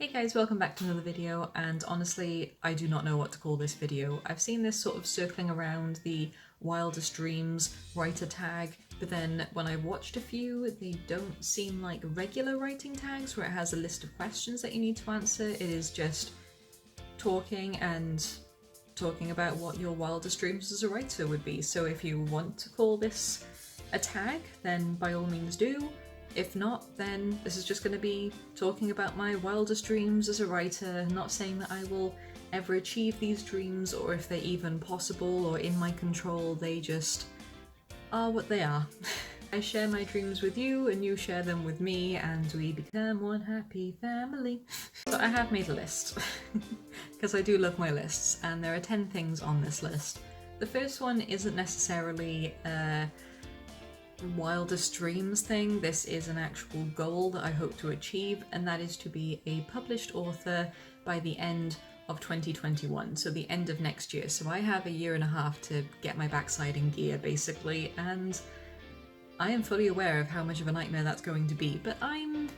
Hey guys, welcome back to another video, and honestly, I do not know what to call this video. I've seen this sort of circling around the Wildest Dreams writer tag, but then when I watched a few, they don't seem like regular writing tags where it has a list of questions that you need to answer. It is just talking about what your wildest dreams as a writer would be. So if you want to call this a tag, then by all means do. If not, then this is just going to be talking about my wildest dreams as a writer, not saying that I will ever achieve these dreams or if they're even possible or in my control. They just are what they are. I share my dreams with you and you share them with me and we become one happy family. So I have made a list because I do love my lists, and there are 10 things on this list. The first one isn't necessarily wildest dreams thing. This is an actual goal that I hope to achieve, and that is to be a published author by the end of 2021, so the end of next year. So I have a year and a half to get my backside in gear basically, and I am fully aware of how much of a nightmare that's going to be, but I'm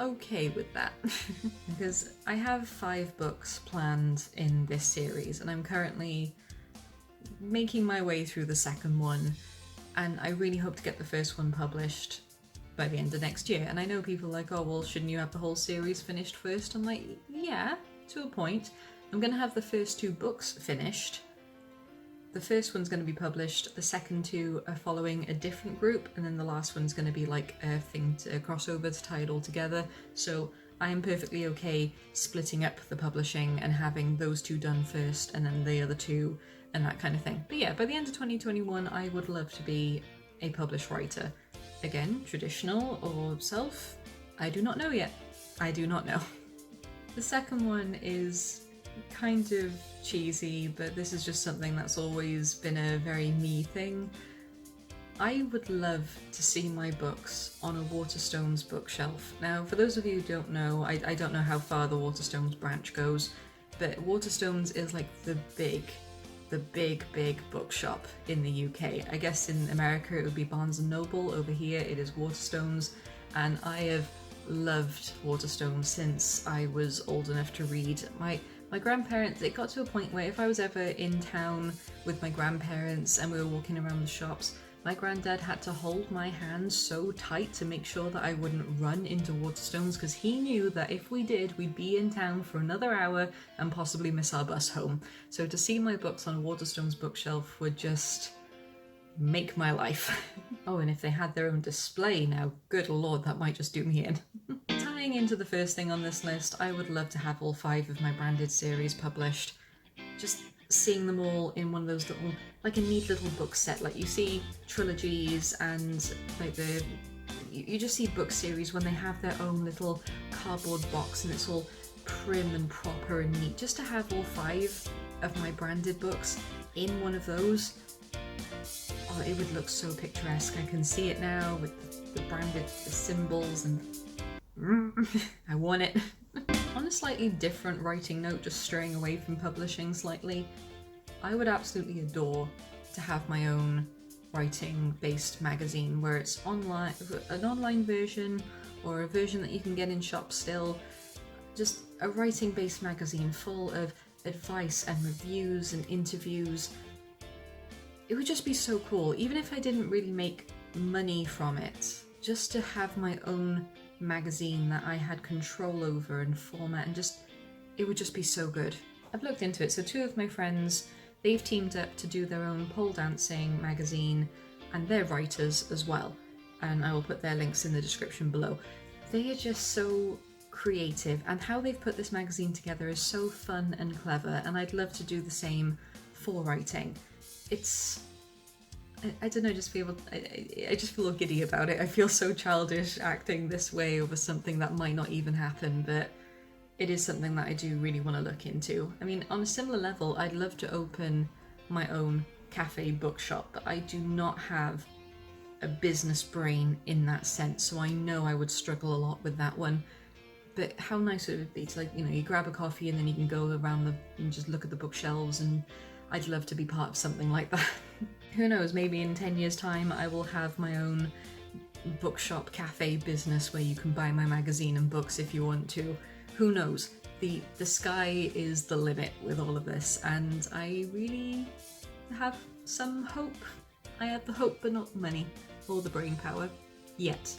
okay with that because I have 5 books planned in this series and I'm currently making my way through the second one. And I really hope to get the first one published by the end of next year. And I know people are like, oh, well, shouldn't you have the whole series finished first? I'm like, yeah, to a point. I'm going to have the first 2 books finished. The first one's going to be published, the second 2 are following a different group, and then the last one's going to be like a thing to cross over to tie it all together. So I am perfectly okay splitting up the publishing and having those 2 done first and then the other 2 and that kind of thing. But yeah, by the end of 2021, I would love to be a published writer. Again, traditional or self, I do not know yet. I do not know. The second one is kind of cheesy, but this is just something that's always been a very me thing. I would love to see my books on a Waterstones bookshelf. Now, for those of you who don't know, I don't know how far the Waterstones branch goes, but Waterstones is like the big bookshop in the UK. I guess in America it would be Barnes & Noble. Over here it is Waterstones, and I have loved Waterstones since I was old enough to read. My grandparents, it got to a point where if I was ever in town with my grandparents and we were walking around the shops, my granddad had to hold my hand so tight to make sure that I wouldn't run into Waterstones, because he knew that if we did, we'd be in town for another hour and possibly miss our bus home. So to see my books on a Waterstones bookshelf would just make my life. Oh, and if they had their own display now, good lord, that might just do me in. Tying into the first thing on this list, I would love to have all 5 of my branded series published. Just seeing them all in one of those little, like a neat little book set. Like you see trilogies and like you just see book series when they have their own little cardboard box and it's all prim and proper and neat. Just to have all 5 of my branded books in one of those, oh, it would look so picturesque. I can see it now with the branded symbols and I want it. On a slightly different writing note, just straying away from publishing slightly, I would absolutely adore to have my own writing-based magazine where it's online, an online version or a version that you can get in shops still. Just a writing-based magazine full of advice and reviews and interviews. It would just be so cool, even if I didn't really make money from it, just to have my own magazine that I had control over and format, and just it would just be so good. I've looked into it. So 2 of my friends, they've teamed up to do their own pole dancing magazine, and they're writers as well, and I will put their links in the description below. They are just so creative, and how they've put this magazine together is so fun and clever, and I'd love to do the same for writing. It's I don't know, I just feel giddy about it. I feel so childish acting this way over something that might not even happen, but it is something that I do really want to look into. I mean, on a similar level, I'd love to open my own cafe bookshop, but I do not have a business brain in that sense, so I know I would struggle a lot with that one. But how nice it would be to, like, you know, you grab a coffee and then you can go around and just look at the bookshelves, and I'd love to be part of something like that. Who knows, maybe in 10 years' time I will have my own bookshop cafe business where you can buy my magazine and books if you want to. who knows? The sky is the limit with all of this, and I really have some hope. I have the hope, but not the money or the brain power yet.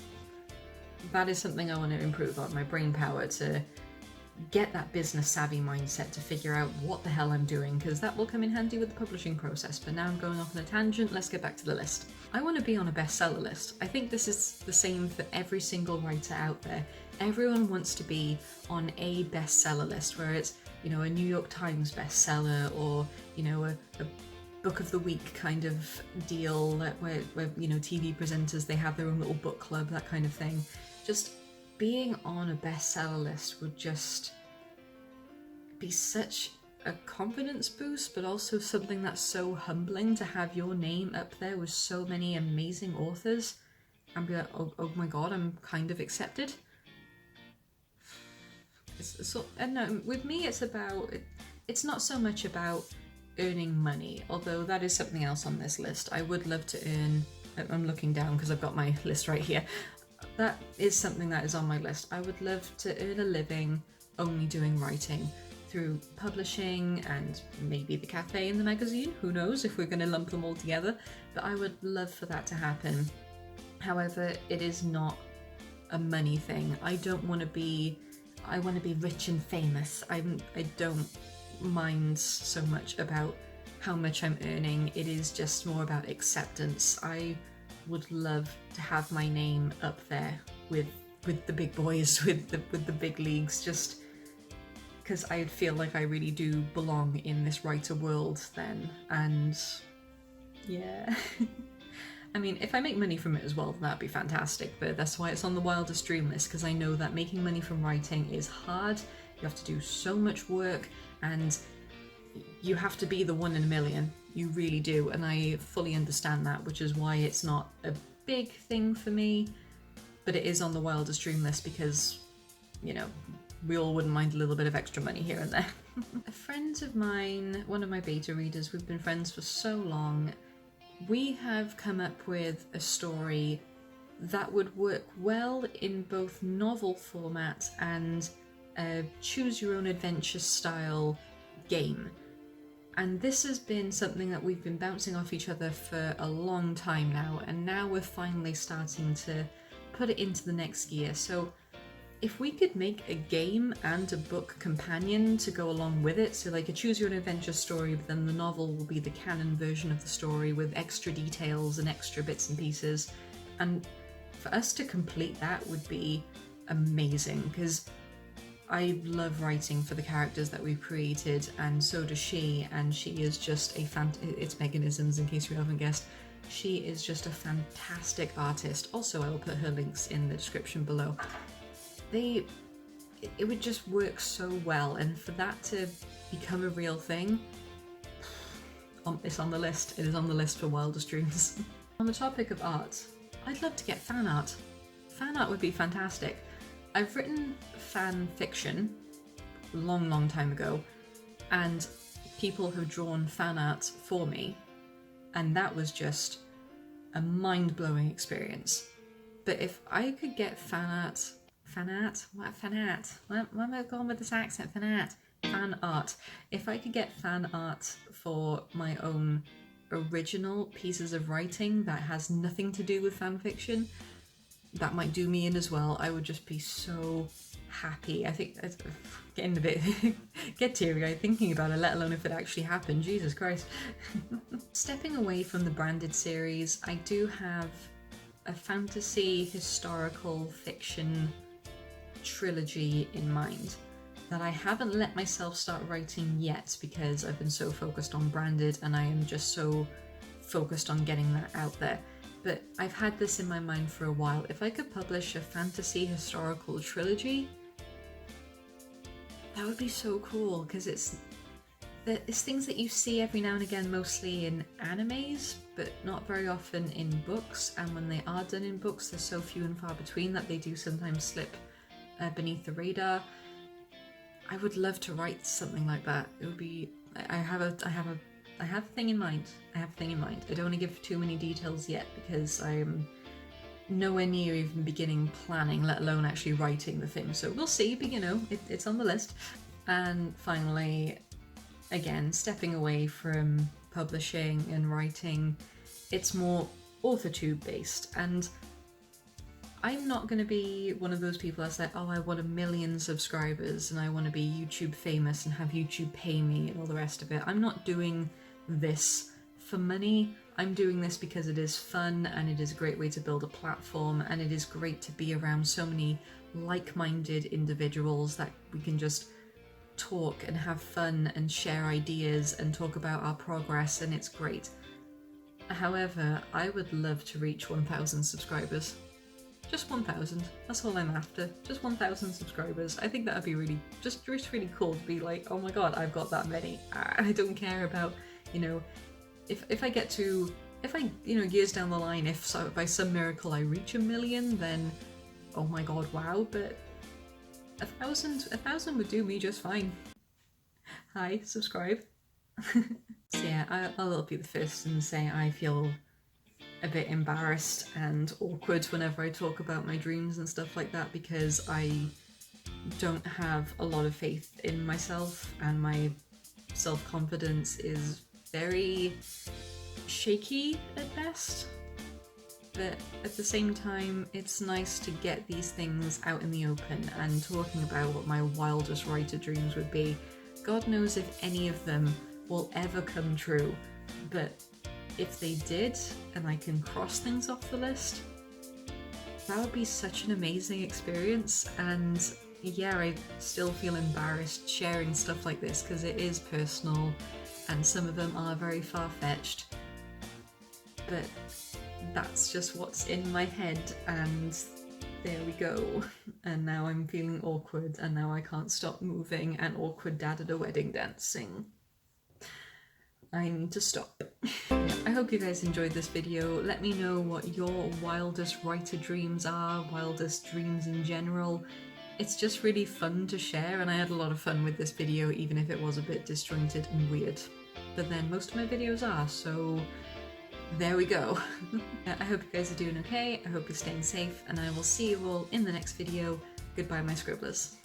That is something I want to improve on, my brain power, to get that business savvy mindset to figure out what the hell I'm doing, because that will come in handy with the publishing process. But now I'm going off on a tangent, let's get back to the list. I want to be on a bestseller list. I think this is the same for every single writer out there. Everyone wants to be on a bestseller list, where it's, you know, a New York Times bestseller, or, you know, a book of the week kind of deal, where you know, TV presenters, they have their own little book club, that kind of thing. Just being on a bestseller list would just be such a confidence boost, but also something that's so humbling to have your name up there with so many amazing authors and be like, oh my god, I'm kind of accepted. So, and no, with me it's not so much about earning money, although that is something else on this list. I would love to earn, I'm looking down because I've got my list right here. That is something that is on my list. I would love to earn a living only doing writing through publishing and maybe the cafe and the magazine. Who knows if we're going to lump them all together, but I would love for that to happen. However, it is not a money thing. I want to be rich and famous. I don't mind so much about how much I'm earning. It is just more about acceptance. I would love to have my name up there with the big boys, with the big leagues, just because I feel like I really do belong in this writer world then. And yeah. I mean, if I make money from it as well, that'd be fantastic, but that's why it's on the Wildest dream list, because I know that making money from writing is hard. You have to do so much work, and you have to be the one in a million. You really do, and I fully understand that, which is why it's not a big thing for me, but it is on the Wildest dream list because, you know, we all wouldn't mind a little bit of extra money here and there. A friend of mine, one of my beta readers, we've been friends for so long, we have come up with a story that would work well in both novel format and a choose your own adventure style game. And this has been something that we've been bouncing off each other for a long time now, and now we're finally starting to put it into the next gear. So if we could make a game and a book companion to go along with it, so like a choose your own adventure story, but then the novel will be the canon version of the story with extra details and extra bits and pieces, and for us to complete that would be amazing, because I love writing for the characters that we've created, and so does she, and she is just it's Mechanisms, in case you haven't guessed. She is just a fantastic artist. Also, I will put her links in the description below. It would just work so well, and for that to become a real thing, it's on the list. It is on the list for Wildest Dreams. On the topic of art, I'd love to get fan art. Fan art would be fantastic. I've written fan fiction long time ago, and people have drawn fan art for me, and that was just a mind-blowing experience. But if I could get fan art? Why am I going with this accent? Fan art. If I could get fan art for my own original pieces of writing that has nothing to do with fan fiction, that might do me in as well. I would just be so happy. I think it's getting a bit get teary-eyed thinking about it, let alone if it actually happened. Jesus Christ. Stepping away from the branded series, I do have a fantasy historical fiction trilogy in mind that I haven't let myself start writing yet because I've been so focused on branded, and I am just so focused on getting that out there. But I've had this in my mind for a while. If I could publish a fantasy historical trilogy, that would be so cool, because it's things that you see every now and again, mostly in animes, but not very often in books, and when they are done in books, they're so few and far between that they do sometimes slip beneath the radar. I would love to write something like that. It would be. I have a thing in mind. I don't want to give too many details yet because I'm nowhere near even beginning planning, let alone actually writing the thing. So we'll see, but you know, it's on the list. And finally, again, stepping away from publishing and writing, it's more AuthorTube based. And I'm not going to be one of those people that's like, oh, I want 1 million subscribers and I want to be YouTube famous and have YouTube pay me and all the rest of it. I'm not doing this for money. I'm doing this because it is fun and it is a great way to build a platform, and it is great to be around so many like-minded individuals that we can just talk and have fun and share ideas and talk about our progress, and it's great. However, I would love to reach 1,000 subscribers. Just 1,000. That's all I'm after. Just 1,000 subscribers. I think that would be really, just really cool to be like, oh my god, I've got that many. I don't care about, you know, if I get to, you know, years down the line, if by some miracle I reach 1 million, then oh my god, wow. But 1,000 would do me just fine. Hi, subscribe. So yeah, I'll be the first and say I feel a bit embarrassed and awkward whenever I talk about my dreams and stuff like that, because I don't have a lot of faith in myself and my self-confidence is very shaky at best. But at the same time, it's nice to get these things out in the open and talking about what my wildest writer dreams would be. God knows if any of them will ever come true, but if they did and I can cross things off the list, that would be such an amazing experience. And yeah, I still feel embarrassed sharing stuff like this because it is personal and some of them are very far-fetched, but that's just what's in my head, and there we go. And now I'm feeling awkward, and now I can't stop moving, and awkward dad at a wedding dancing. I need to stop. I hope you guys enjoyed this video. Let me know what your wildest writer dreams are, wildest dreams in general. It's just really fun to share, and I had a lot of fun with this video, even if it was a bit disjointed and weird. But then most of my videos are, so there we go. I hope you guys are doing okay, I hope you're staying safe, and I will see you all in the next video. Goodbye, my scribblers.